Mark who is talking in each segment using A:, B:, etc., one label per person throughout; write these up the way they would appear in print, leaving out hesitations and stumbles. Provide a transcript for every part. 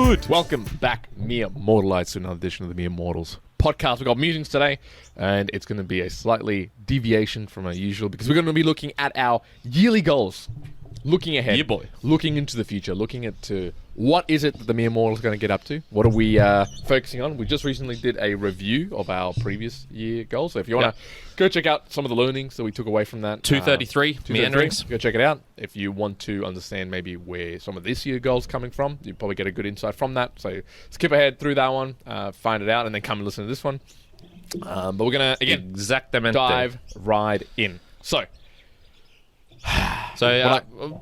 A: Good. Welcome back, Mere Mortalites, to another edition of the Mere Mortals podcast. We've got Musings today, and it's going to be a slightly deviation from our usual because we're going to be looking at our yearly goals. Looking ahead, looking into the future, looking into what is it that the Mere Mortals are going to get up to? What are we focusing on? We just recently did a review of our previous year goals. So if you want to go check out some of the learnings that we took away from that.
B: 233, meanderings.
A: Go check it out. If you want to understand maybe where some of this year goals are coming from, you probably get a good insight from that. So skip ahead through that one, find it out, and then come and listen to this one. But we're going to, again, dive right in.
B: So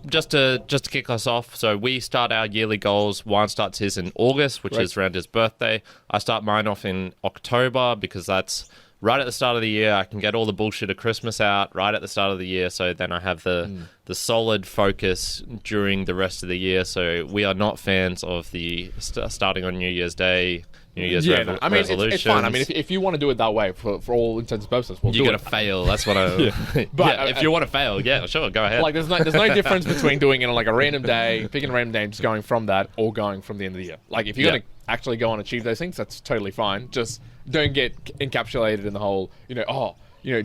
B: just to kick us off, so we start our yearly goals. Juan starts his in August, which is around his birthday. I start mine off in October because that's right at the start of the year. I can get all the bullshit of Christmas out right at the start of the year, so then I have the solid focus during the rest of the year. So we are not fans of the starting on New Year's Day. New Year's resolutions.
A: It's fine. I mean, if you want to do it that way for all intents and purposes,
B: you're going to fail. That's what I... But if you want to fail, sure, go ahead.
A: Like, there's no difference between doing it on like a random day, picking a random day and just going from that, or going from the end of the year. Like, if you're going to actually go and achieve those things, that's totally fine. Just don't get encapsulated in the whole,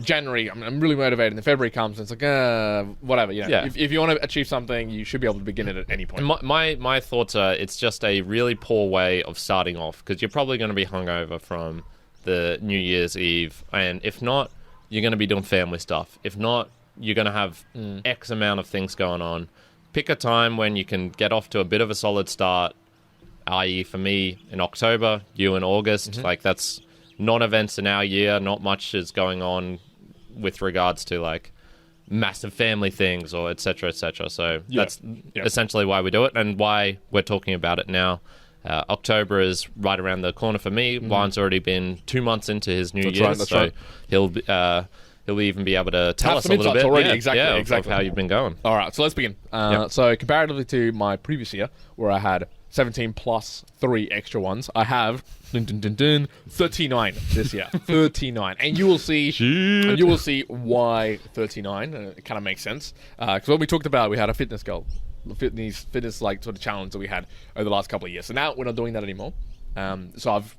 A: January, I'm really motivated, and then February comes, and it's like, whatever. If you want to achieve something, you should be able to begin it at any point.
B: My thoughts are, it's just a really poor way of starting off, because you're probably going to be hungover from the New Year's Eve, and if not, you're going to be doing family stuff. If not, you're going to have X amount of things going on. Pick a time when you can get off to a bit of a solid start, i.e. for me, in October, you in August. Like, that's non-events in our year. Not much is going on with regards to like massive family things or etc. So that's essentially why we do it and why we're talking about it now. October is right around the corner for me. Juan's already been 2 months into his New Year's, so he'll even be able to tell us a little bit
A: already.
B: Of how you've been going.
A: All right, so let's begin. So comparatively to my previous year, where I had 17 plus 3 extra ones, I have 39 this year. 39, and you will see why 39. It kind of makes sense because when we talked about, we had a fitness goal, fitness like sort of challenge that we had over the last couple of years. So now we're not doing that anymore. So I've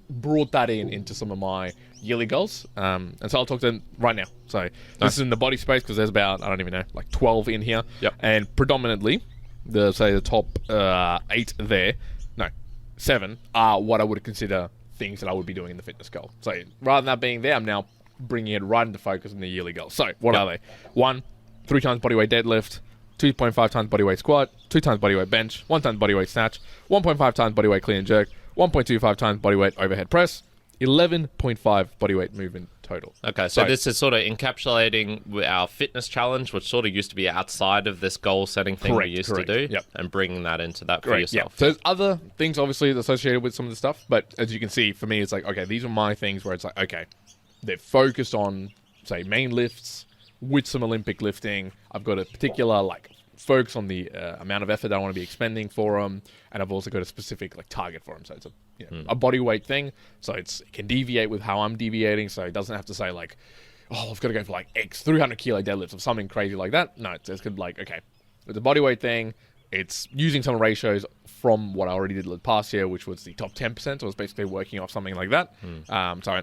A: brought that into some of my yearly goals, and so I'll talk to them right now. So this is in the body space because there's about, I don't even know, like 12 in here, and predominantly the top 8 there, no, 7 are what I would consider things that I would be doing in the fitness goal. So rather than that being there, I'm now bringing it right into focus in the yearly goal. So what are they? 1, 3 times bodyweight deadlift, 2.5 times bodyweight squat, 2 times bodyweight bench, 1 times bodyweight snatch, 1.5 times bodyweight clean and jerk, 1.25 times bodyweight overhead press, 11.5 bodyweight movement total.
B: Okay, so this is sort of encapsulating our fitness challenge, which sort of used to be outside of this goal-setting thing we used to do, and bringing that into that for yourself.
A: So there's other things, obviously, associated with some of the stuff, but as you can see, for me, it's like, okay, these are my things where it's like, okay, they're focused on, say, main lifts with some Olympic lifting. I've got a particular, like, focus on the amount of effort I want to be expending for them, and I've also got a specific target for them. So it's a body weight thing, so it can deviate with how I'm deviating, so it doesn't have to say like, oh, I've got to go for like X 300 kilo deadlifts or something crazy like that. No, it's good, like, okay, it's a body weight thing. It's using some ratios from what I already did the past year, which was the top 10%. So I was basically working off something like that.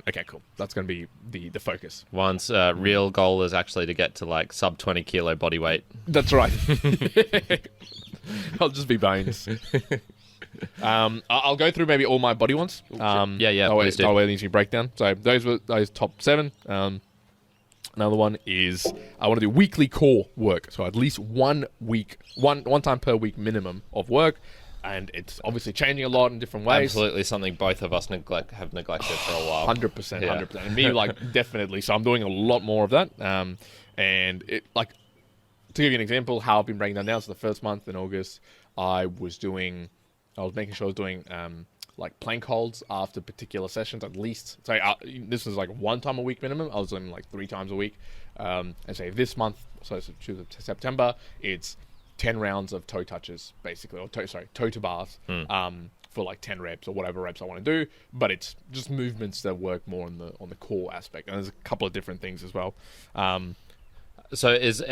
A: Okay, cool. That's going to be the focus.
B: One's real goal is actually to get to like sub 20 kilo body weight.
A: That's right. I'll just be bones. I'll go through maybe all my body ones.
B: Please do.
A: I'll an easy breakdown. So those were those top 7. Another one is I want to do weekly core work. So at least one time per week minimum of work. And it's obviously changing a lot in different ways.
B: Absolutely something both of us have neglected for a while.
A: 100%. And me, definitely. So I'm doing a lot more of that. And it, to give you an example, how I've been breaking that down. So the first month in August, I was making sure I was doing plank holds after particular sessions at least. So this was 1 time a week minimum. I was doing 3 times a week. And say this month, so September, it's 10 rounds of toe touches basically, or toe to bars for 10 reps or whatever reps I want to do. But it's just movements that work more on the core aspect. And there's a couple of different things as well.
B: So is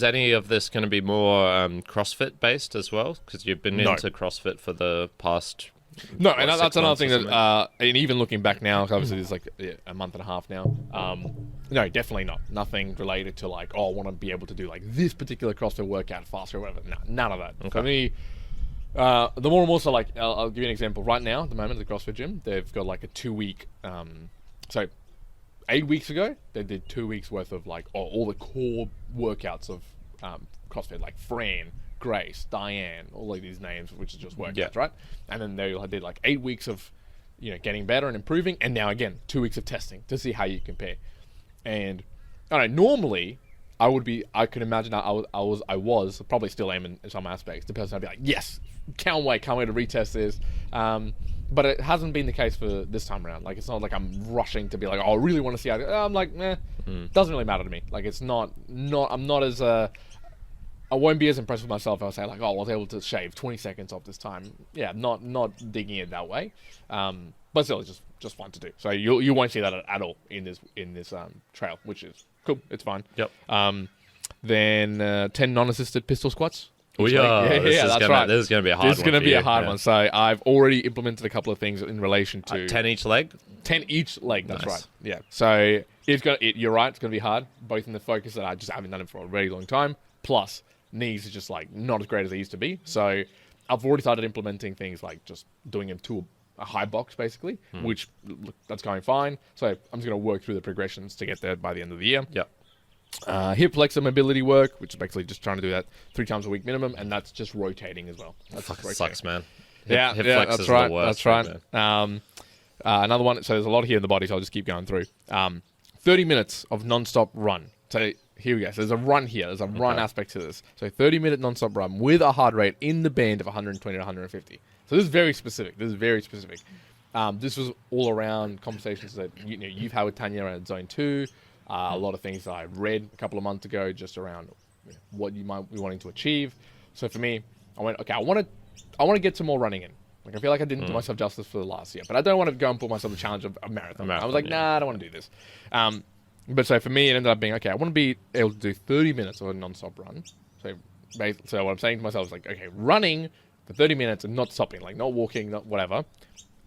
B: any of this going to be more CrossFit based as well? Because you've been into CrossFit for the past.
A: No, and that's another thing that, and even looking back now, obviously it's like a month and a half now. No, definitely not. Nothing related to like, oh, I want to be able to do like this particular CrossFit workout faster or whatever. No, none of that. Okay. For me, the more and more so like, I'll give you an example. Right now, at the moment, at the CrossFit gym, they've got like a 2-week, so 8 weeks ago, they did 2 weeks worth of like all the core workouts of CrossFit, like Fran, Grace, Diane, all of these names, which is just workouts, right? And then they did like 8 weeks of, getting better and improving, and now again 2 weeks of testing to see how you compare. And I don't know, normally I could imagine I was probably still am in some aspects. The person I'd be like, yes, can't wait to retest this. But it hasn't been the case for this time around. Like, it's not like I'm rushing to be like, oh, I really want to see how. I'm like, doesn't really matter to me. Like, it's not. I'm not as. I won't be as impressed with myself if I say like, oh, I was able to shave 20 seconds off this time. Yeah, not digging it that way. But still, it's just fun to do. So you won't see that at all in this trail, which is cool. It's fine.
B: Yep.
A: Then 10 non-assisted pistol squats.
B: That's right. This is going to be a hard one.
A: This is going to be a hard one. So I've already implemented a couple of things in relation to
B: 10 each leg.
A: 10 each leg. That's right. Yeah. So you're right. It's going to be hard, both in the focus that I just haven't done it for a very long time. Plus, knees are just like not as great as they used to be. So I've already started implementing things like just doing them to a high box basically, which that's going fine. So I'm just going to work through the progressions to get there by the end of the year.
B: Yep.
A: Hip flexor mobility work, which is basically just trying to do that 3 times a week minimum, and that's just rotating as well. That
B: sucks, man.
A: Hip flex is the worst. That's right. Another one. So there's a lot here in the body, so I'll just keep going through. 30 minutes of non-stop run. So here we go. So there's a run here. There's a run aspect to this. So 30-minute non-stop run with a heart rate in the band of 120 to 150. So this is very specific. This was all around conversations that you've had with Tanya around Zone 2. A lot of things that I read a couple of months ago just around what you might be wanting to achieve. So for me, I went, okay, I want to get some more running in. Like, I feel like I didn't do myself justice for the last year, but I don't want to go and put myself a challenge of a marathon. I was like, nah, I don't want to do this. But so for me, it ended up being, okay, I want to be able to do 30 minutes of a non-stop run. So what I'm saying to myself is like, okay, running for 30 minutes and not stopping, like not walking, not whatever,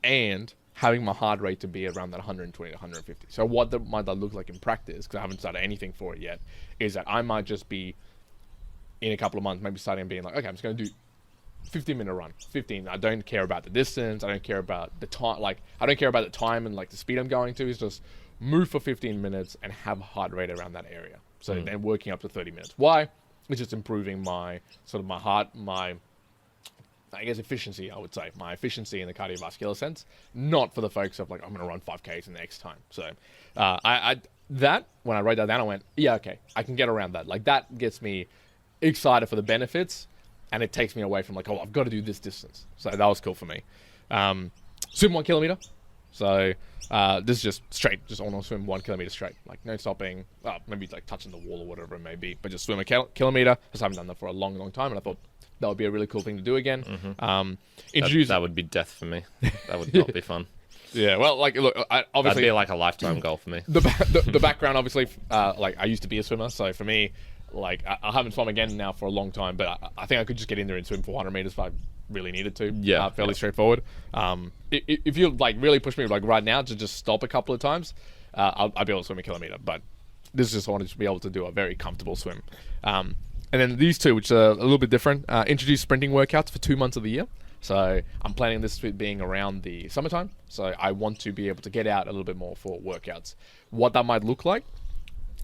A: and having my heart rate to be around that 120 to 150. So what might that look like in practice, because I haven't started anything for it yet, is that I might just be, in a couple of months, maybe starting being like, okay, I'm just going to do 15-minute run. 15. I don't care about the distance. I don't care about the time. Like, I don't care about the time and like the speed I'm going to. It's just move for 15 minutes and have heart rate around that area. So then working up to 30 minutes. Why? It's just improving my heart, I guess efficiency, I would say. My efficiency in the cardiovascular sense. Not for the folks of like, I'm going to run 5Ks in the next time. So when I wrote that down, I went, yeah, okay, I can get around that. Like, that gets me excited for the benefits, and it takes me away from like, oh, I've got to do this distance. So that was cool for me. Swim 1 kilometer. So this is just straight, just on swim 1 kilometer straight. Like, no stopping, maybe like touching the wall or whatever it may be, but just swim a kilometer. Just haven't done that for a long, long time, and I thought that would be a really cool thing to do again.
B: That would be death for me. That would not be fun.
A: Yeah, well, like, look, obviously
B: that'd be like a lifetime goal for me.
A: The background, obviously, like, I used to be a swimmer, so for me, like, I haven't swum again now for a long time, but I think I could just get in there and swim 400 meters if I really needed to.
B: Yeah,
A: fairly straightforward. If you like really push me like right now to just stop a couple of times, I'll be able to swim a kilometer. But this is just I wanted to be able to do a very comfortable swim. And then these two, which are a little bit different, introduce sprinting workouts for 2 months of the year. So I'm planning this being around the summertime. So I want to be able to get out a little bit more for workouts. What that might look like.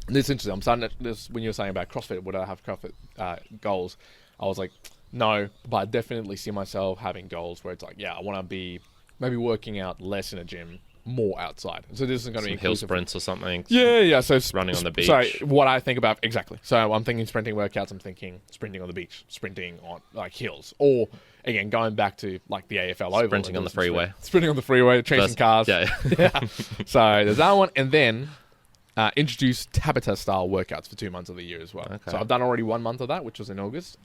A: This is interesting. I'm starting this when you were saying about CrossFit. Would I have CrossFit goals? I was like, no, but I definitely see myself having goals where it's like, yeah, I want to be maybe working out less in a gym, more outside. So this isn't going to be
B: hill sprints or something.
A: Yeah. So
B: running on the beach.
A: So what I think about exactly. So I'm thinking sprinting workouts. I'm thinking sprinting on the beach, sprinting on like hills, or again going back to like the AFL oval.
B: Sprinting on the freeway.
A: Sprinting on the freeway, chasing cars.
B: Yeah.
A: So there's that one, and then introduce Tabata style workouts for 2 months of the year as well. Okay. So I've done already 1 month of that, which was in August.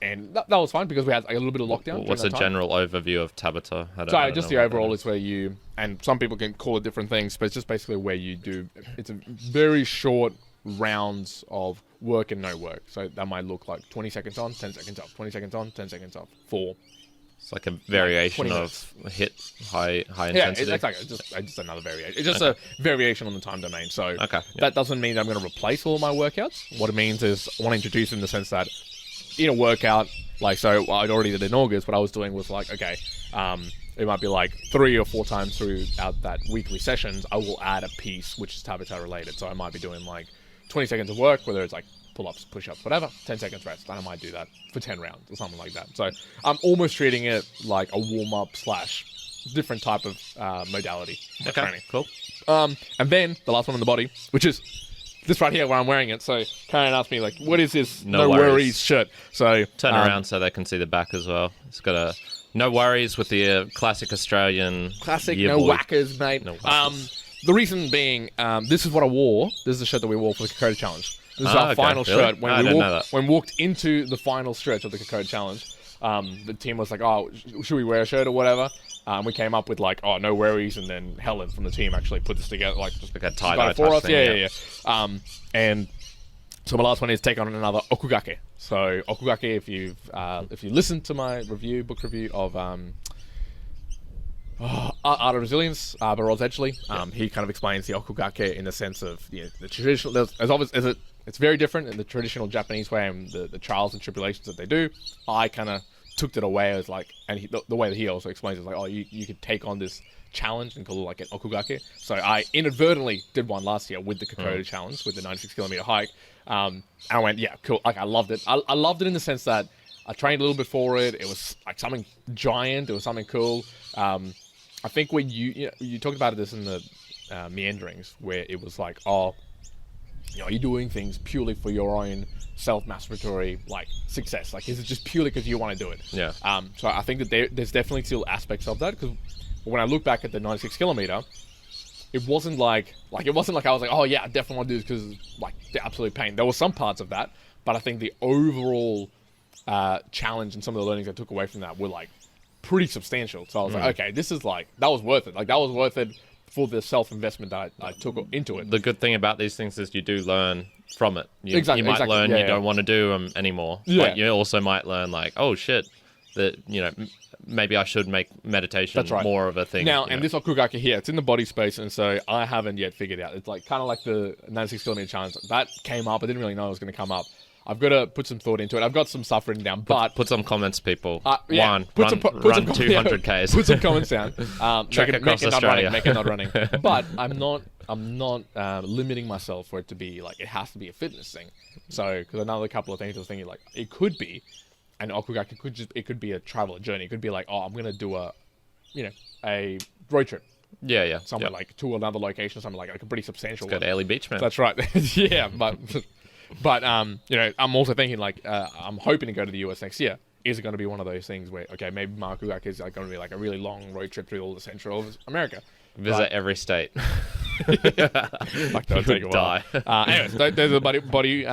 A: And that was fine because we had a little bit of lockdown.
B: What's a general overview of Tabata?
A: So just the overall is where you, and some people can call it different things, but it's just basically where you do, it's a very short rounds of work and no work. So that might look like 20 seconds on, 10 seconds off, 20 seconds on, 10 seconds off, for...
B: It's like a variation of hit high intensity.
A: Yeah, exactly. Just another variation. It's just a variation on the time domain. So
B: yeah.
A: that doesn't mean that I'm going to replace all my workouts. What it means is I want to introduce in the sense that in a workout, like, so I'd already did in August, what I was doing was like, okay, it might be like 3 or 4 times throughout that weekly sessions, I will add a piece which is Tabata related. So I might be doing like 20 seconds of work, whether it's like pull-ups, push-ups, whatever, 10 seconds rest, and I might do that for 10 rounds or something like that. So I'm almost treating it like a warm-up / different type of modality of training.
B: Cool.
A: And then the last one on the body, which is this right here where I'm wearing it. So Kyrin asked me, like, what is this no worries shirt? So
B: turn around so they can see the back as well. It's got a no worries with the classic Australian
A: no whackers, mate.
B: No whackers.
A: The reason being, this is what I wore. This is the shirt that we wore for the Kokoda Challenge. This is our final shirt. When we walked into the final stretch of the Kokoda Challenge, the team was like, oh, should we wear a shirt or whatever? We came up with like, oh, no worries, and then Helen from the team actually put this together, like just
B: like a tie-dye
A: for us.
B: Thing,
A: Yeah. And so my last one is take on another okugake. So okugake, if you listen to my book review of Art of Resilience, by Ross Edgley, he kind of explains the okugake in the sense of the traditional. It's very different in the traditional Japanese way and the trials and tribulations that they do. I kind of took it away as like, and the way that he also explains it is like, oh, you could take on this challenge and call it like an okugake. So I inadvertently did one last year with the Kokoda Challenge, with the 96 kilometer hike. And I went, yeah, cool. Like, I loved it. I loved it in the sense that I trained a little bit for it. It was like something giant. It was something cool. I think when you talked about this in the meanderings, where it was like, oh, you're doing things purely for your own self-masturbatory like success. Like, is it just purely because you want to do it?
B: Yeah.
A: So I think that there's definitely still aspects of that, because when I look back at the 96 kilometer, it wasn't like I was like, oh yeah, I definitely want to do this because like the absolute pain. There were some parts of that, but I think the overall challenge and some of the learnings I took away from that were like pretty substantial. So I was like, okay, this is like, that was worth it. Like, that was worth it for the self-investment that I took into it.
B: The good thing about these things is you do learn from it. You might learn you don't want to do them anymore.
A: Yeah.
B: But you also might learn like, oh shit, that maybe I should make meditation more of a thing.
A: Now, and this okugake here, it's in the body space, and so I haven't yet figured it out. It's like kind of like the 96 kilometer challenge. That came up. I didn't really know it was going to come up. I've got to put some thought into it. I've got some stuff written down, but...
B: Put some comments, people.
A: Put
B: run
A: some
B: 200 Ks.
A: Put some comments down.
B: Trek across Australia.
A: Make it not running. But I'm not limiting myself for it to be like, it has to be a fitness thing. So, because another couple of things I was thinking, like, it could be, and okugake it could be a travel journey. It could be like, oh, I'm going to do a road trip.
B: Yeah.
A: Somewhere like to another location, something like a pretty substantial one.
B: Go to Airlie Beach, man.
A: That's right. Yeah, but I'm also thinking like, I'm hoping to go to the US next year. Is it going to be one of those things where, okay, maybe my okugake is like going to be like a really long road trip through all the Central America.
B: Visit every state.
A: Like, that'll take a while. Anyways, there's a body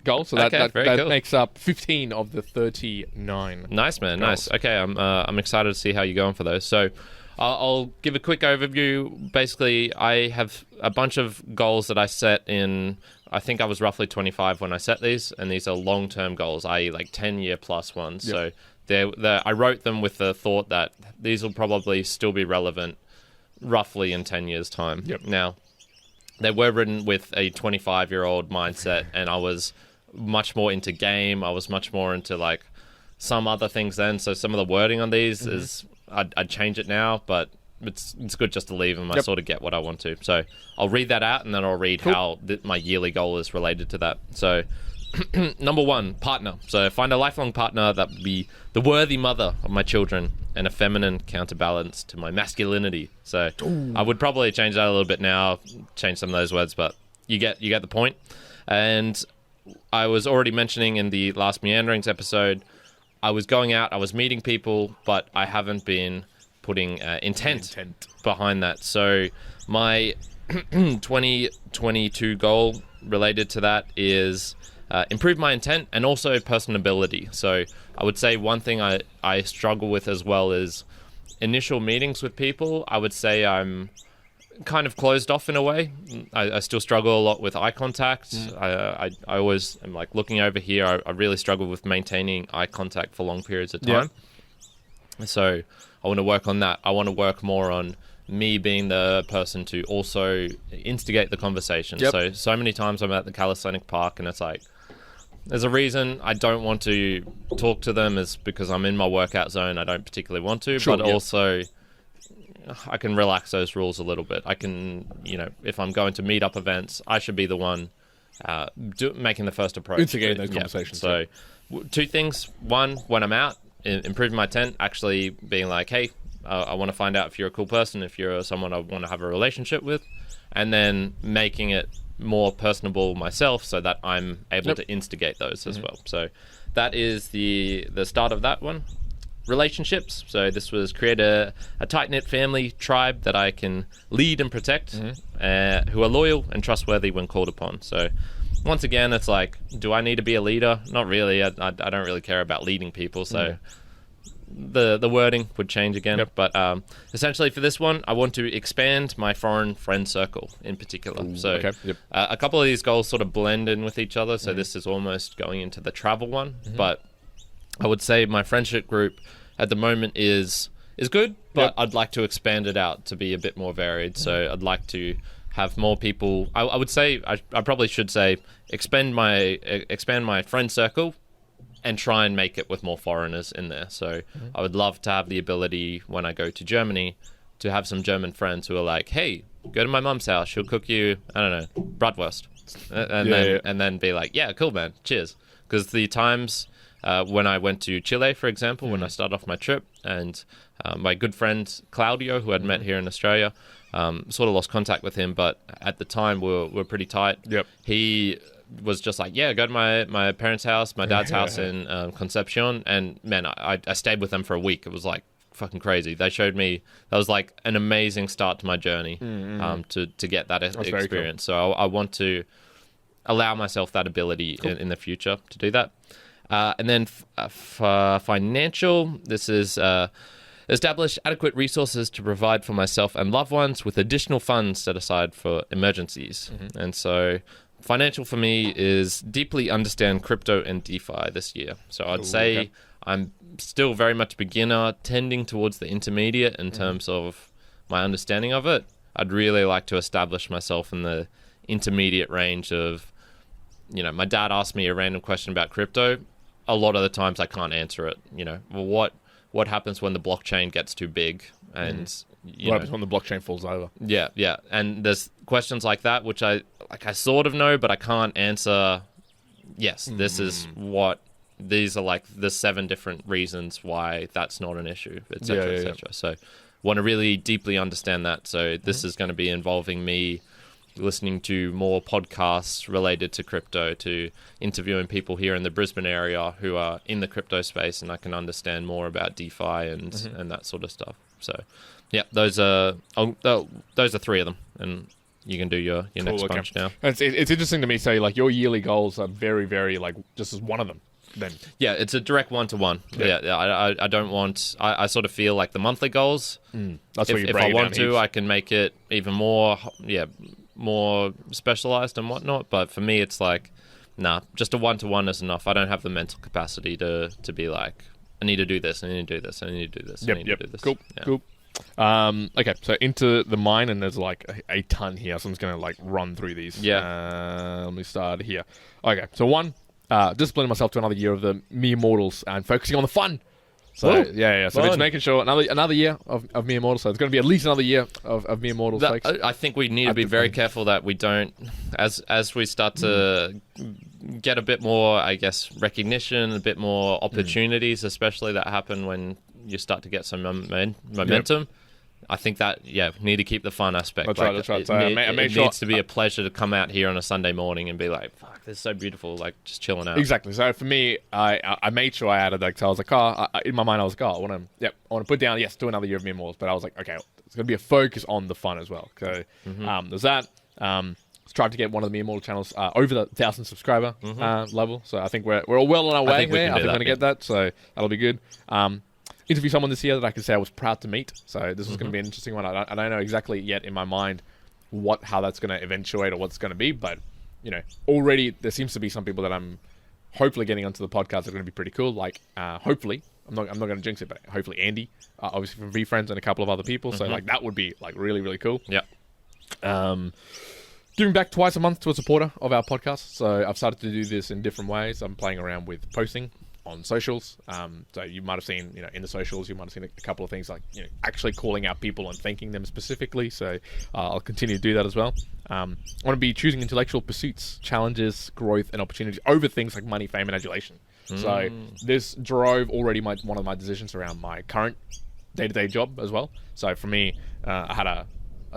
A: goal. So that cool. Makes up 15 of the 39.
B: Nice, man.
A: goals.
B: Nice. Okay, I'm excited to see how you're going for those. So I'll give a quick overview. Basically, I have a bunch of goals that I set in. I think I was roughly 25 when I set these, and these are long-term goals, i.e. like 10-year plus ones.
A: Yep.
B: So I wrote them with the thought that these will probably still be relevant roughly in 10 years' time.
A: Yep.
B: Now, they were written with a 25-year-old mindset, and I was much more into game. I was much more into like some other things then. So some of the wording on these is I'd change it now, but it's good just to leave them. I sort of get what I want to. So I'll read that out, and then I'll read how my yearly goal is related to that. So number 1, partner. So find a lifelong partner that would be the worthy mother of my children and a feminine counterbalance to my masculinity. So I would probably change that a little bit now, change some of those words, but you get the point. And I was already mentioning in the last Meanderings episode, I was going out, I was meeting people, but I haven't been putting intent behind that. So my 2022 goal related to that is improve my intent and also personability. So I would say one thing I struggle with as well is initial meetings with people. I would say I'm kind of closed off in a way. I still struggle a lot with eye contact. I always am like looking over here. I really struggle with maintaining eye contact for long periods of time. So I want to work on that. I want to work more on me being the person to also instigate the conversation. So many times I'm at the calisthenic park and it's like, there's a reason I don't want to talk to them is because I'm in my workout zone. I don't particularly want to, but also I can relax those rules a little bit. I can, if I'm going to meet up events, I should be the one making the first approach.
A: Instigating those conversations.
B: So two things. One, when I'm out, improving my tent, actually being like, hey, I want to find out if you're a cool person, if you're someone I want to have a relationship with, and then making it more personable myself so that I'm able to instigate those as well. So that is the start of that one. Relationships. So this was create a tight-knit family tribe that I can lead and protect, who are loyal and trustworthy when called upon. So once again, it's like, do I need to be a leader? Not really. I don't really care about leading people. So the wording would change again. But essentially for this one, I want to expand my foreign friend circle in particular. A couple of these goals sort of blend in with each other. So this is almost going into the travel one. But I would say my friendship group at the moment is good, but I'd like to expand it out to be a bit more varied. So I'd like to have more people. I would say I probably should say expand my friend circle and try and make it with more foreigners in there. So I would love to have the ability when I go to Germany to have some German friends who are like, hey, go to my mum's house. She'll cook you, I don't know, bratwurst. And then be like, yeah, cool, man. Cheers. Because the times when I went to Chile, for example, when I started off my trip, and my good friend Claudio, who I'd met here in Australia, sort of lost contact with him, but at the time we were pretty tight. He was just like, yeah, go to my parents' house, my dad's house in Concepcion, and man, I stayed with them for a week. It was like fucking crazy. They showed me, that was like an amazing start to my journey to get that experience. Cool. So I want to allow myself that ability in the future to do that. And then for financial, this is establish adequate resources to provide for myself and loved ones with additional funds set aside for emergencies. And so financial for me is deeply understand crypto and DeFi this year. So I'd say I'm still very much beginner, tending towards the intermediate in terms of my understanding of it. I'd really like to establish myself in the intermediate range of, my dad asked me a random question about crypto. A lot of the times I can't answer it. What happens when the blockchain gets too big? And
A: what happens when the blockchain falls over?
B: Yeah. And there's questions like that, which I sort of know, but I can't answer. Yes, this is what, these are like the 7 different reasons why that's not an issue, etc., etc. So want to really deeply understand that. So this is going to be involving me listening to more podcasts related to crypto, to interviewing people here in the Brisbane area who are in the crypto space, and I can understand more about DeFi and that sort of stuff. So, yeah, those are 3 of them, and you can do your next bunch now.
A: It's interesting to me. Say like your yearly goals are very, very like just as one of them. Then
B: it's a direct one-to-one. I don't want. I sort of feel like the monthly goals.
A: That's what you
B: if I want to, I can make it even more. More specialized and whatnot, but for me it's like, nah, just a one-to-one is enough. I don't have the mental capacity to be like, I need to do this, I need to do this, I need to do this, I need to do this.
A: Cool. Okay, so into the mine, and there's like a ton here, so I'm just going to like run through these. Let me start here. Okay, so 1, disciplining myself to another year of the mere mortals and focusing on the fun. So So it's making sure another year of mere mortals. So it's going to be at least another year of mere mortals.
B: I think we need to be very careful that we don't, as we start to get a bit more, I guess, recognition, a bit more opportunities, especially that happen when you start to get some momentum. I think that, need to keep the fun aspect.
A: That's right. So
B: it needs to be a pleasure to come out here on a Sunday morning and be like, fuck, this is so beautiful, like, just chilling out.
A: Exactly. So for me, I made sure I added that, so I was like, in my mind, I was like, I want to put down, do another year of mere mortals, but I was like, okay, it's going to be a focus on the fun as well. So there's that. Strive to get one of the mere mortal channels over the 1,000 subscriber level. So I think we're all well on our way there. I think we're going to get that, so that'll be good. Interview someone this year that I could say I was proud to meet. So this is going to be an interesting one. I don't know exactly yet in my mind how that's going to eventuate or what's going to be. But, already there seems to be some people that I'm hopefully getting onto the podcast that are going to be pretty cool. Like, hopefully, I'm not going to jinx it, but hopefully Andy, obviously from V-Friends and a couple of other people. So, like, that would be, like, really, really cool.
B: Yeah.
A: Giving back twice a month to a supporter of our podcast. So I've started to do this in different ways. I'm playing around with posting on socials. So you might have seen, in the socials, you might have seen a couple of things like, actually calling out people and thanking them specifically. So I'll continue to do that as well. I want to be choosing intellectual pursuits, challenges, growth, and opportunities over things like money, fame, and adulation. So this drove already one of my decisions around my current day-to-day job as well. So for me, I had a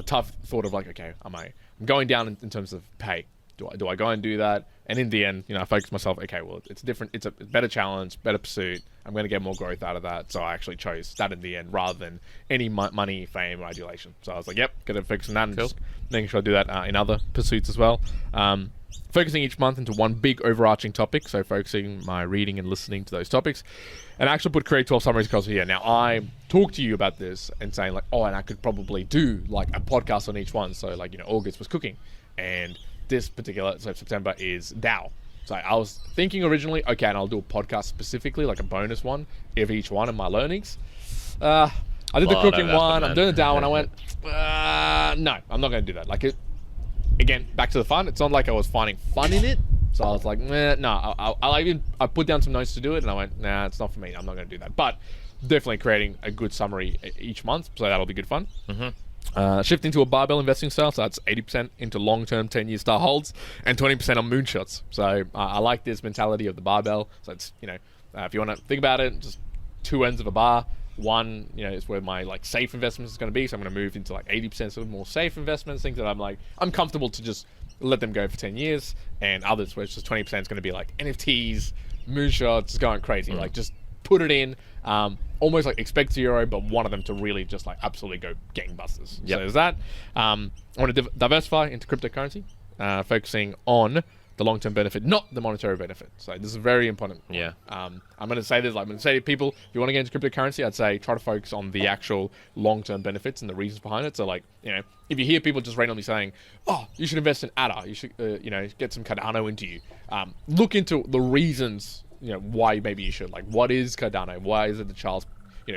A: tough thought of like, okay, I'm going down in terms of pay. Do I go and do that? And in the end, I focused myself, okay, well, it's different. It's a better challenge, better pursuit. I'm going to get more growth out of that. So I actually chose that in the end rather than any money, fame, or adulation. So I was like, yep, going to focus on that and just making sure I do that in other pursuits as well. Focusing each month into one big overarching topic. So focusing my reading and listening to those topics. And I actually put create 12 summaries across here. Now, I talked to you about this and saying like, and I could probably do like a podcast on each one. So like, August was cooking and this particular, so September is DAO. So I was thinking originally, okay, and I'll do a podcast specifically, like a bonus one of each one of my learnings. I did the cooking one, I'm doing the DAO one, I went, no, I'm not going to do that. Like, again, back to the fun. It's not like I was finding fun in it. So I was like, no, I put down some notes to do it, and I went, nah, it's not for me. I'm not going to do that. But definitely creating a good summary each month, so that'll be good fun. Shifting to a barbell investing style, so that's 80% into long-term 10-year style holds and 20% on moonshots. So I like this mentality of the barbell. So it's, if you want to think about it, just two ends of a bar. One, is where my like safe investments is going to be. So I'm going to move into like 80% sort of more safe investments, things that I'm comfortable to just let them go for 10 years. And others where it's just 20% is going to be like NFTs, moonshots, going crazy. Like just put it in, almost like expect zero, but one of them to really just like absolutely go gangbusters. So there's that. I want to diversify into cryptocurrency, focusing on the long-term benefit, not the monetary benefit. So this is very important. I'm going to say this, I'm going to say to people, if you want to get into cryptocurrency, I'd say try to focus on the actual long-term benefits and the reasons behind it. So like, if you hear people just randomly saying, you should invest in ADA, you should, get some Cardano into you. Look into the reasons, why maybe you should. Like, what is Cardano? Why is it the Charles,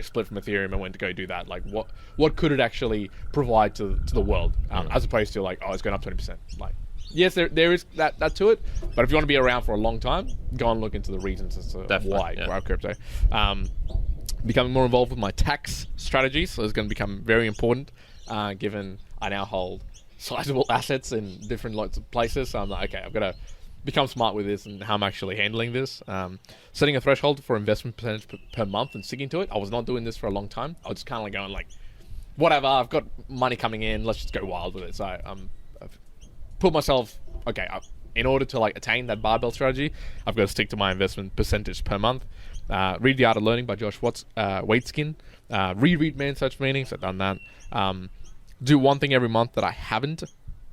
A: split from Ethereum and went to go do that? Like, what could it actually provide to the world? As opposed to like, it's going up 20%. Like, yes, there is that to it, but if you want to be around for a long time, go and look into the reasons as to why crypto. Becoming more involved with my tax strategies, so it's going to become very important, given I now hold sizable assets in different lots of places. So I'm like, okay, I've got to become smart with this and how I'm actually handling this. Setting a threshold for investment percentage per month and sticking to it. I was not doing this for a long time. I was just kind of like going like, whatever, I've got money coming in, let's just go wild with it. So I've put myself, in order to like attain that barbell strategy, I've got to stick to my investment percentage per month. Read The Art of Learning by Josh Waitzkin. Reread Man's Search Meaning, so I've done that. Do one thing every month that I haven't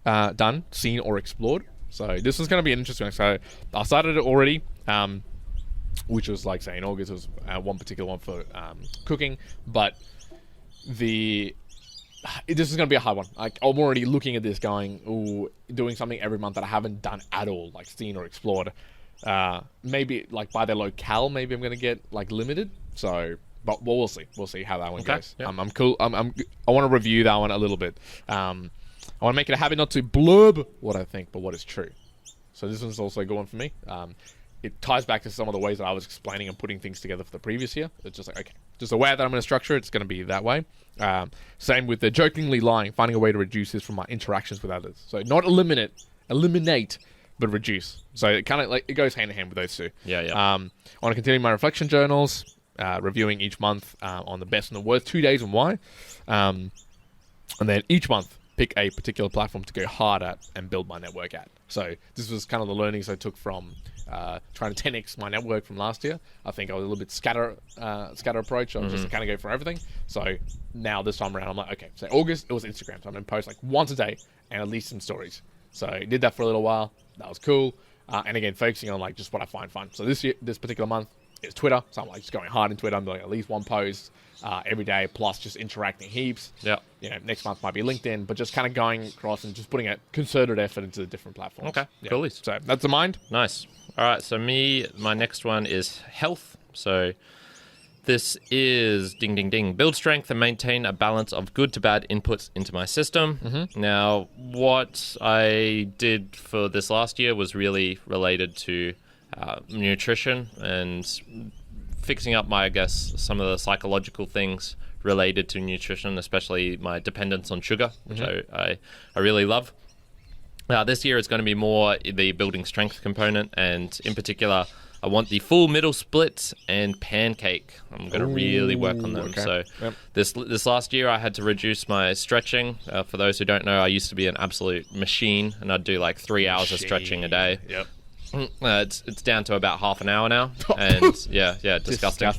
A: done, seen, or explored. So this is going to be interesting. So I started it already, which was like, say, in August, it was one particular one for cooking, but this is going to be a hard one. Like, I'm already looking at this going, doing something every month that I haven't done at all, like seen or explored. Maybe like by their locale, maybe I'm going to get like limited. So, but we'll see. We'll see how that one goes. Yep. I'm cool. I want to review that one a little bit. I want to make it a habit not to blurb what I think, but what is true. So this one's also a good one for me. It ties back to some of the ways that I was explaining and putting things together for the previous year. It's just like, okay, just the way that I'm going to structure it, it's going to be that way. Same with the jokingly lying, finding a way to reduce this from my interactions with others. So not eliminate, but reduce. So it kind of like, it goes hand in hand with those two. I want to continue my reflection journals, reviewing each month on the best and the worst, 2 days and why. And then each month, pick a particular platform to go hard at and build my network at. So this was kind of the learnings I took from trying to 10x my network from last year. I think I was a little bit scatter approach. I was just kind of go for everything. So now this time around, I'm like, okay, so August, it was Instagram. So I'm going to post like once a day and at least some stories. So I did that for a little while. That was cool. And again, focusing on like just what I find fun. So this particular month, is Twitter. So I'm like just going hard in Twitter. I'm doing at least one post every day, plus just interacting heaps.
B: Yeah.
A: Next month might be LinkedIn, but just kind of going across and just putting a concerted effort into the different platforms.
B: Okay, cool.
A: So that's the mind.
B: Nice. All right, so my next one is health. So this is ding, ding, ding. Build strength and maintain a balance of good to bad inputs into my system. Now, what I did for this last year was really related to nutrition and fixing up some of the psychological things related to nutrition, especially my dependence on sugar, which I really love. This year it's going to be more the building strength component, and in particular, I want the full middle split and pancake. I'm going to really work on them. Okay. So this last year I had to reduce my stretching. For those who don't know, I used to be an absolute machine, and I'd do like 3 hours of stretching a day.
A: Yep.
B: It's down to about half an hour now, and yeah, disgusting.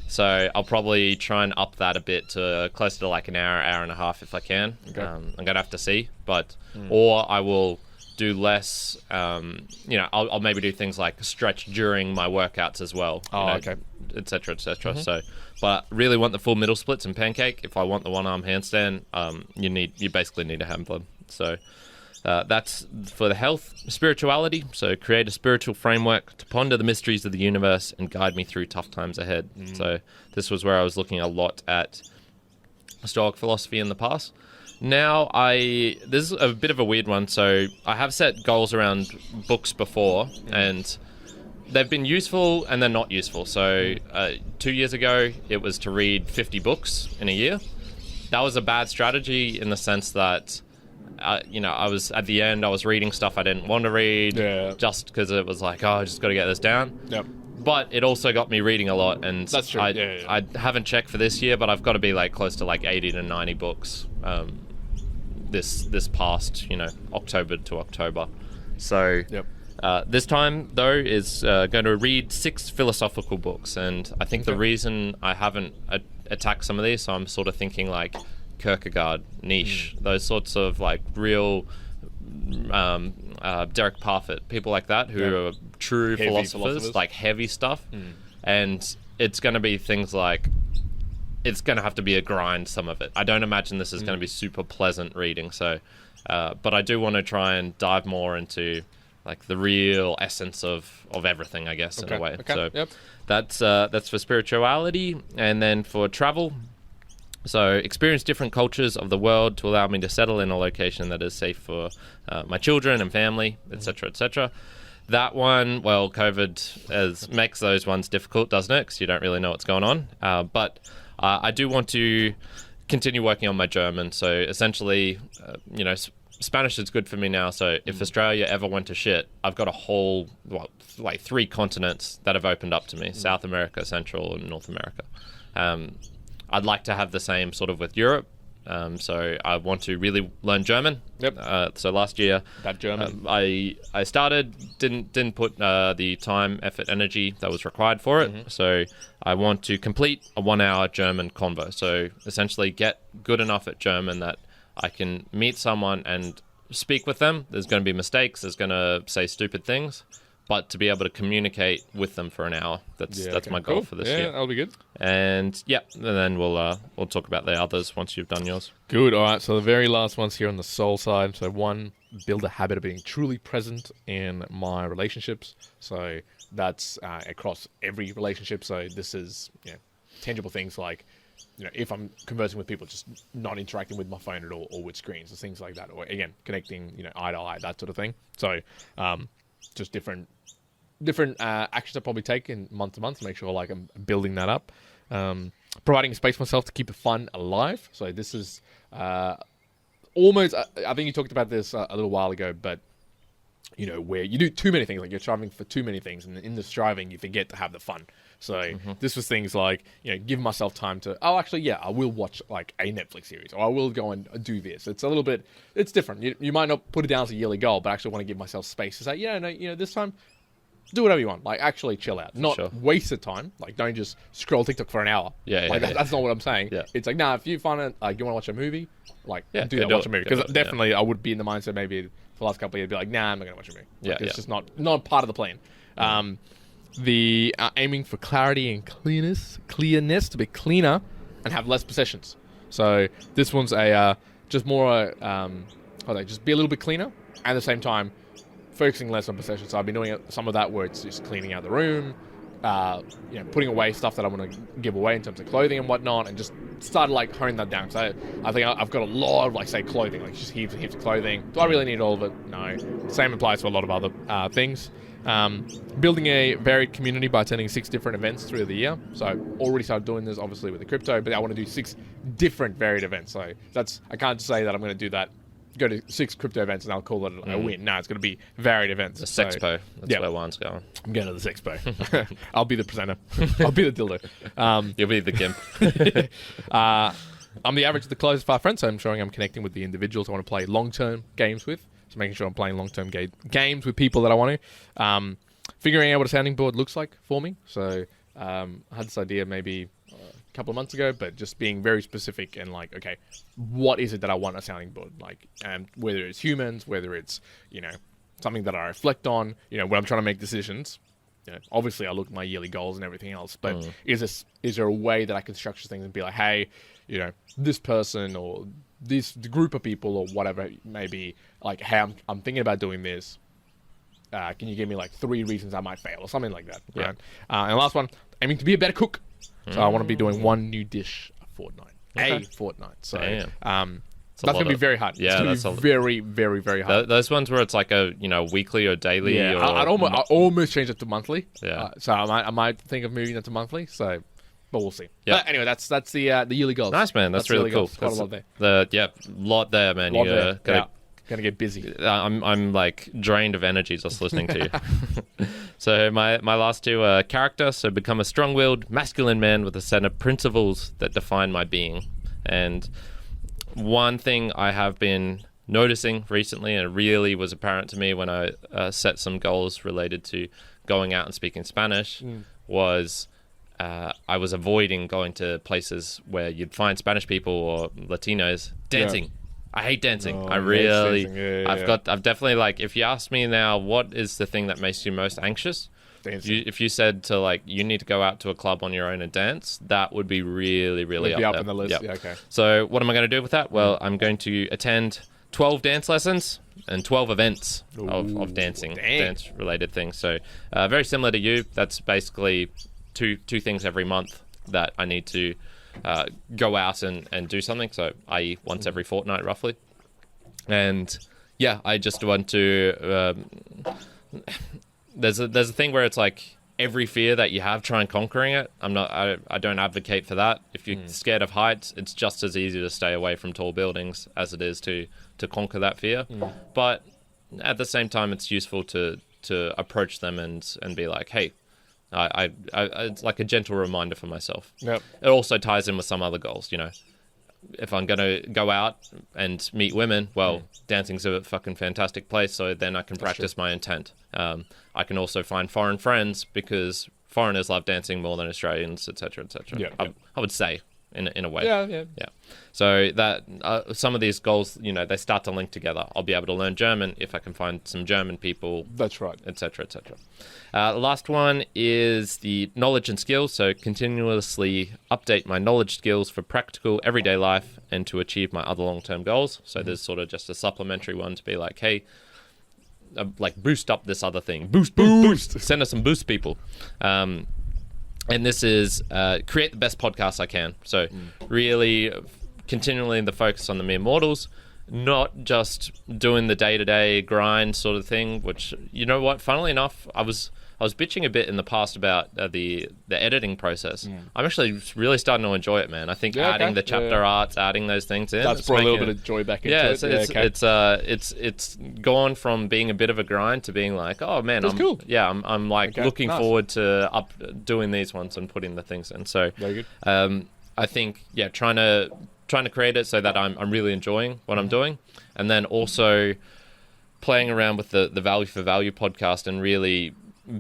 B: So I'll probably try and up that a bit to closer to like an hour and a half if I can. Okay. I'm gonna have to see, but or I will do less. I'll maybe do things like stretch during my workouts as well.
A: Okay.
B: Etc. etc. So, but really want the full middle splits and pancake. If I want the one arm handstand, you basically need to have them. So. That's for the health. Spirituality, so create a spiritual framework to ponder the mysteries of the universe and guide me through tough times ahead. So this was where I was looking a lot at Stoic philosophy in the past. Now, this is a bit of a weird one. So I have set goals around books before, and they've been useful and they're not useful. So 2 years ago, it was to read 50 books in a year. That was a bad strategy in the sense that I was at the end, I was reading stuff I didn't want to read just because it was like, I just got to get this down.
A: Yep.
B: But it also got me reading a lot, and
A: that's true.
B: I haven't checked for this year, but I've got to be like close to like 80 to 90 books this past, October to October. So this time, though, is going to read 6 philosophical books, and I think the reason I haven't attacked some of these, so I'm sort of thinking like Kierkegaard, Nietzsche, those sorts of like real Derek Parfit, people like that who are true heavy philosophers, like heavy stuff. And it's going to be things like, it's going to have to be a grind, some of it. I don't imagine this is going to be super pleasant reading. So, but I do want to try and dive more into like the real essence of everything, I guess, in a way. So that's for spirituality. And then for travel, so experience different cultures of the world to allow me to settle in a location that is safe for my children and family, etc., etc. That one, well, COVID makes those ones difficult, doesn't it? Because you don't really know what's going on. But I do want to continue working on my German. So essentially, Spanish is good for me now. So if Australia ever went to shit, I've got a whole, like 3 continents that have opened up to me: South America, Central, and North America. I'd like to have the same sort of with Europe. So I want to really learn German. So last year,
A: that German,
B: I started, didn't put the time, effort, energy that was required for it. So I want to complete a 1-hour German convo. So essentially get good enough at German that I can meet someone and speak with them. There's going to be mistakes. There's going to say stupid things. But to be able to communicate with them for an hour, that's my goal for this year.
A: Yeah, that'll be good.
B: And then we'll talk about the others once you've done yours.
A: Good. All right. So the very last one's here on the soul side. So 1, build a habit of being truly present in my relationships. So that's across every relationship. So this is tangible things like, if I'm conversing with people, just not interacting with my phone at all or with screens or things like that. Or again, connecting, eye to eye, that sort of thing. So just different actions I probably take in month to month to make sure like I'm building that up. Providing space for myself to keep the fun alive. So this is almost, I think you talked about this a little while ago, but where you do too many things, like you're striving for too many things, and in the striving you forget to have the fun. So this was things like, give myself time to, I will watch like a Netflix series, or I will go and do this. It's a little bit, it's different. You might not put it down as a yearly goal, but I actually want to give myself space to say, this time, do whatever you want. Like, actually chill out. Not waste the time. Like, don't just scroll TikTok for an hour. That's not what I'm saying. It's like, if you find it, like, you want to watch a movie, like, do that, watch a movie. Because definitely I would be in the mindset maybe for the last couple of years, be like, I'm not going to watch a movie. It's just not part of the plan. the aiming for clarity and clearness to be cleaner and have less possessions. So this one's a just more just be a little bit cleaner, and at the same time focusing less on possessions. So I've been doing some of that where it's just cleaning out the room, putting away stuff that I want to give away in terms of clothing and whatnot, and just started like honing that down. So I think I've got a lot of like say clothing, like just heaps and heaps of clothing. Do I really need all of it? No. Same applies to a lot of other things. Building a varied community by attending 6 different events through the year. So I already started doing this obviously with the crypto, but I want to do 6 different varied events. So I can't say that I'm going to do that. Go to 6 crypto events and I'll call it a win. No, it's going to be varied events.
B: The Sexpo. That's where Juan's going.
A: I'm going to the Sexpo. I'll be the presenter. I'll be the dildo.
B: You'll be the gimp.
A: I'm the average of the closest of our friends, so I'm showing I'm connecting with the individuals I want to play long-term games with. So making sure I'm playing long-term games with people that I want to. Figuring out what a sounding board looks like for me. So I had this idea maybe a couple of months ago, but just being very specific and like, okay, what is it that I want a sounding board? Like, whether it's humans, whether it's, something that I reflect on, when I'm trying to make decisions. Obviously I look at my yearly goals and everything else, but is there a way that I can structure things and be like, hey, this person or this group of people or whatever it may be, like, hey, I'm thinking about doing this. Can you give me like 3 reasons I might fail or something like that?
B: Yeah.
A: Right? And the last one, aiming to be a better cook. So I want to be doing 1 new dish a fortnight.
B: Okay.
A: A fortnight. So
B: That's
A: going to be very hard.
B: Yeah,
A: it's going to be very, very, very hard.
B: Those ones where it's like a weekly or daily.
A: Yeah,
B: or
A: I almost change it to monthly.
B: Yeah.
A: So I might think of moving it to monthly. So, but we'll see.
B: Yeah.
A: But anyway, that's the yearly goals.
B: Nice, man. That's really cool.
A: Quite a lot there.
B: Lot there, man.
A: Gonna get busy.
B: I'm like drained of energy just listening to you. So my last 2 character. So become a strong-willed, masculine man with a set of principles that define my being. And one thing I have been noticing recently, and it really was apparent to me when I set some goals related to going out and speaking Spanish, was I was avoiding going to places where you'd find Spanish people or Latinos dancing. Yeah. I hate dancing. I really, I've definitely, like, if you ask me now, what is the thing that makes you most anxious? If you said to, like, you need to go out to a club on your own and dance, that would be really, really up there.
A: On the list.
B: Yep.
A: Yeah, okay.
B: So what am I going to do with that? Well, I'm going to attend 12 dance lessons and 12 events of dancing, dance-related things. So very similar to you. That's basically two things every month that I need to go out and do something. So, i.e., once every fortnight, roughly. And yeah, I just want to. There's a thing where it's like every fear that you have, try and conquering it. I don't advocate for that. If you're scared of heights, it's just as easy to stay away from tall buildings as it is to conquer that fear. But at the same time, it's useful to approach them and be like, hey. It's like a gentle reminder for myself.
A: Yep.
B: It also ties in with some other goals, If I'm going to go out and meet women, well, dancing's a fucking fantastic place, so then I can practice my intent. I can also find foreign friends because foreigners love dancing more than Australians, etc., etc.
A: Yeah,
B: I would say, in a way.
A: Yeah.
B: So that some of these goals, they start to link together. I'll be able to learn German if I can find some German people.
A: That's right.
B: Etc., etc. The last one is the knowledge and skills. So continuously update my knowledge skills for practical everyday life and to achieve my other long-term goals. So there's sort of just a supplementary one to be like, hey, like boost up this other thing. Boost. Send us some boost, people. And this is create the best podcast I can. So really continually the focus on the mere mortals, not just doing the day-to-day grind sort of thing, which, you know what, funnily enough, I was bitching a bit in the past about the editing process. I'm actually really starting to enjoy it, man. I think adding the chapter arts, adding those things in.
A: That's brought a little bit of joy back into it.
B: It's gone from being a bit of a grind to being like, oh man,
A: cool.
B: Yeah, I'm like looking forward to doing these ones and putting the things in. So
A: very good.
B: I think trying to create it so that I'm really enjoying what I'm doing, and then also playing around with the Value for Value podcast and really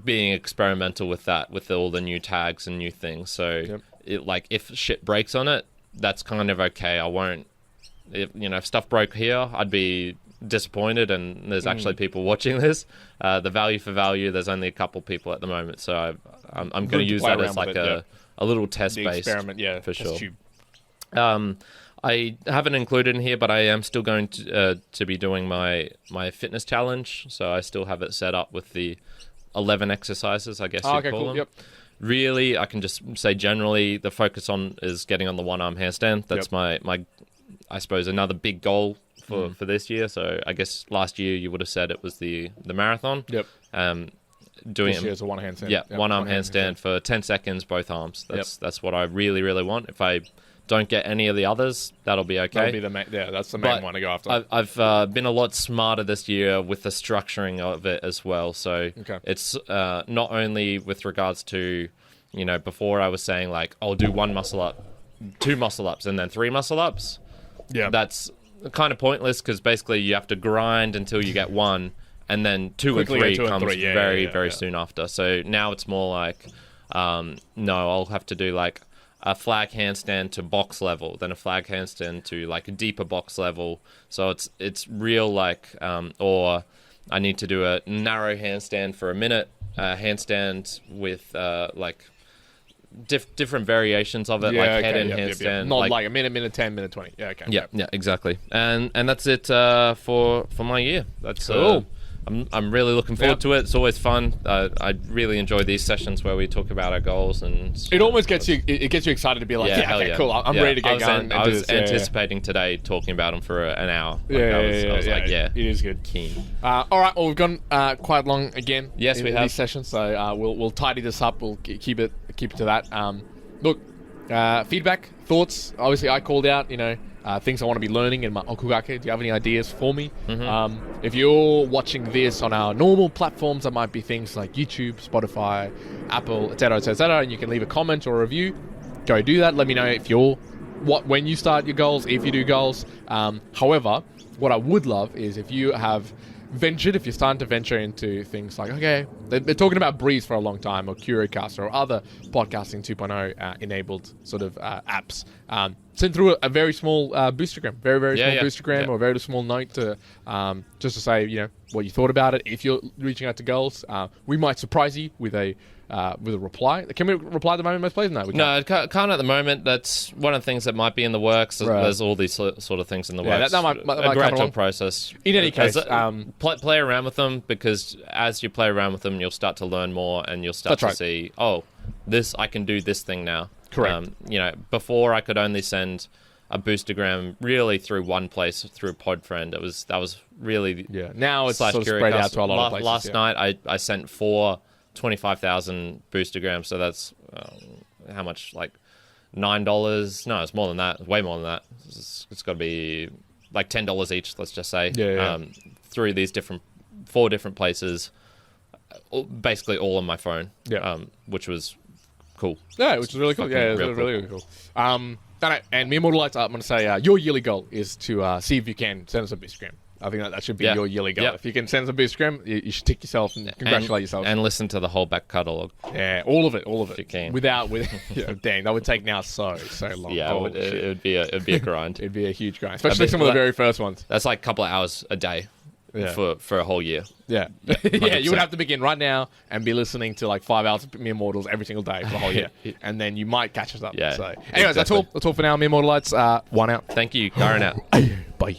B: being experimental with that, with all the new tags and new things. So if shit breaks on it, that's kind of okay. I won't, if stuff broke here, I'd be disappointed and there's actually people watching this. The value for value, there's only a couple people at the moment, so I'm going to use that as like a little test base
A: experiment, yeah,
B: for sure.
A: tube.
B: I haven't included in here, but I am still going to be doing my fitness challenge, so I still have it set up with the 11 exercises, I guess you'd call them.
A: Yep.
B: Really, I can just say generally the focus is getting on the one-arm handstand. That's my I suppose, another big goal for this year. So I guess last year you would have said it was the marathon.
A: Yep.
B: Doing
A: this year's a one handstand.
B: Yeah, one-arm handstand for 10 seconds, both arms. That's what I really, really want. If I don't get any of the others, that'll be okay.
A: That'll be the that's the main one to go after.
B: I've been a lot smarter this year with the structuring of it as well. So it's not only with regards to, before I was saying like, I'll do 1 muscle up, 2 muscle ups, and then 3 muscle ups. Yeah. That's kind of pointless because basically you have to grind until you get 1, and then 2 and 3 comes very soon after. So now it's more like, no, I'll have to do like a flag handstand to box level, then a flag handstand to like a deeper box level. So it's real like, or I need to do a narrow handstand for a minute, handstand with like different variations of it, like head and handstand.
A: Not like a minute 10, minute 20. Yeah, okay.
B: Yeah, exactly. And that's it for my year. That's
A: cool.
B: I'm really looking forward to it. It's always fun. I really enjoy these sessions where we talk about our goals, and
A: it almost gets you. It gets you excited to be like, cool. I'm ready to get going.
B: I was anticipating today talking about them for an hour.
A: I was like, it is good.
B: Keen.
A: All right. Well, we've gone quite long again.
B: Yes, we have
A: these sessions. So we'll tidy this up. We'll keep it to that. Look, feedback, thoughts. Obviously, I called out. Things I want to be learning in my okugake. Do you have any ideas for me? If you're watching this on our normal platforms, that might be things like YouTube, Spotify, Apple, etc., and you can leave a comment or a review. Go do that. Let me know when you start your goals, if you do goals. However, what I would love is if you're starting to venture into things like, okay, they're talking about Breeze for a long time, or Curocast, or other podcasting 2.0 enabled sort of apps. Send through a very small boostagram, very small boostagram, or a very small note to just to say what you thought about it. If you're reaching out to goals, we might surprise you with a reply. Can we reply at the moment, most players? No, we can't.
B: No, can't at the moment. That's one of the things that might be in the works. Right. There's all these sort of things in the works.
A: That might
B: a gradual process.
A: In any case,
B: play around with them, because as you play around with them, you'll start to learn more, and you'll start to see, I can do this thing now.
A: Correct.
B: Before I could only send a boostagram really through one place, through Podfriend. That was really
A: Now it's sort of spread out to a lot of places.
B: Last night I sent 4 25,000 boostagrams, so that's how much, like $9? No, it's more than that. It's way more than that. It's got to be like $10 each. Let's just say through these 4 different places, basically all on my phone. Which was cool.
A: Yeah, which is really cool. Yeah, it was really cool. And me and Mortal Lights, I'm going to say your yearly goal is to see if you can send us a boostagram. I think that should be your yearly goal. If you can send us a boostagram, you should tick yourself and congratulate yourself.
B: And listen to the whole back catalogue.
A: Yeah, all of it.
B: If you can.
A: Dang, that would take now so long.
B: Yeah, it would be a grind.
A: It'd be a huge grind, especially some of the very first ones.
B: That's like a couple of hours a day. For a whole year.
A: Yeah. You would have to begin right now and be listening to like 5 hours of Mere Mortals every single day for the whole year. And then you might catch us up.
B: Yeah.
A: So anyways, that's all for now. Mere Mortal Lights, one out.
B: Thank you. Kyrin out.
A: Bye.